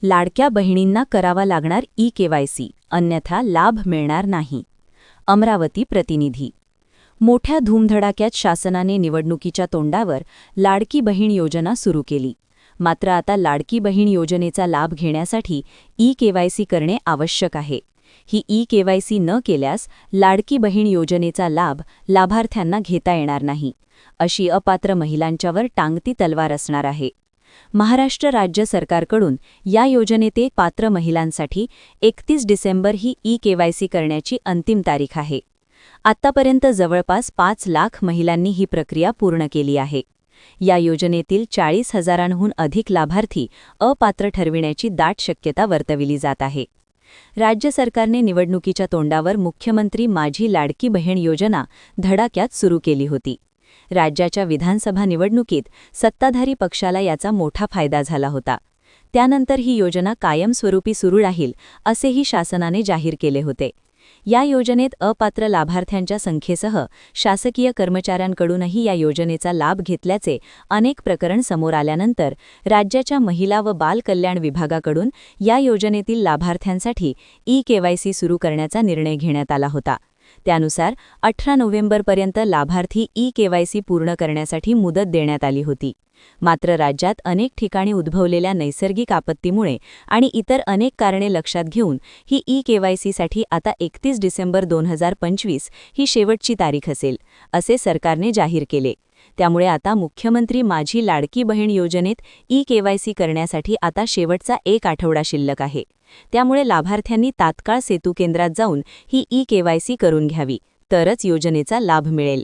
लाडक्या बहिणींना करावा लागणार ई-केवायसी, अन्यथा लाभ मिळणार नाही. अमरावती प्रतिनिधी. मोठ्या धूमधडाक्यात शासनाने निवडणुकीच्या तोंडावर लाडकी बहीण योजना सुरू केली. मात्र आता लाडकी बहीण योजनेचा लाभ घेण्यासाठी ई-केवायसी करणे आवश्यक आहे. ही ई-केवायसी न केल्यास लाडकी बहीण योजनेचा लाभ लाभार्थ्यांना घेता येणार नाही. अशी अपात्र महिलांच्यावर टांगती तलवार असणार आहे. महाराष्ट्र राज्य सरकारकडून या योजनेत पात्र महिलांसाठी 31 डिसेंबर ही ई-केवायसी करण्याची अंतिम तारीख आहे. आत्तापर्यंत जवळपास 5 लाख महिलांनी ही प्रक्रिया पूर्ण केली आहे. या योजनेतील 40,000हून अधिक लाभार्थी अपात्र ठरविण्याची दाट शक्यता वर्तविली जात आहे. राज्य सरकारने निवडणुकीच्या तोंडावर मुख्यमंत्री माझी लाडकी बहीण योजना धडाक्यात सुरू केली होती. राज्याच्या विधानसभा निवडणुकीत सत्ताधारी पक्षाला याचा मोठा फायदा झाला होता. त्यानंतर ही योजना कायमस्वरूपी सुरू राहील असेही शासनाने जाहीर केले होते. या योजनेत अपात्र लाभार्थ्यांच्या संख्येसह शासकीय कर्मचाऱ्यांकडूनही या योजनेचा लाभ घेतल्याचे अनेक प्रकरण समोर आल्यानंतर राज्याच्या महिला व बाल कल्याण विभागाकडून या योजनेतील लाभार्थ्यांसाठी ई-केवायसी सुरू करण्याचा निर्णय घेण्यात आला होता. त्यानुसार 18 नोव्हेंबरपर्यंत लाभार्थी ई-केवायसी पूर्ण करण्यासाठी मुदत देण्यात आली होती. मात्र राज्यात अनेक ठिकाणी उद्भवलेल्या नैसर्गिक आपत्तीमुळे आणि इतर अनेक कारणे लक्षात घेऊन ही ई-केवायसीसाठी आता 31 डिसेंबर 2025 ही शेवटची तारीख असेल, असे सरकारने जाहीर केले. त्यामुळे आता मुख्यमंत्री माझी लाडकी बहीण योजनेत ई-केवायसी करण्यासाठी आता शेवटचा 1 आठवडा शिल्लक आहे. त्यामुळे लाभार्थ्यांनी तात्काळ सेतू केंद्रात जाऊन ही ई-केवायसी करून घ्यावी, तरच योजनेचा लाभ मिळेल.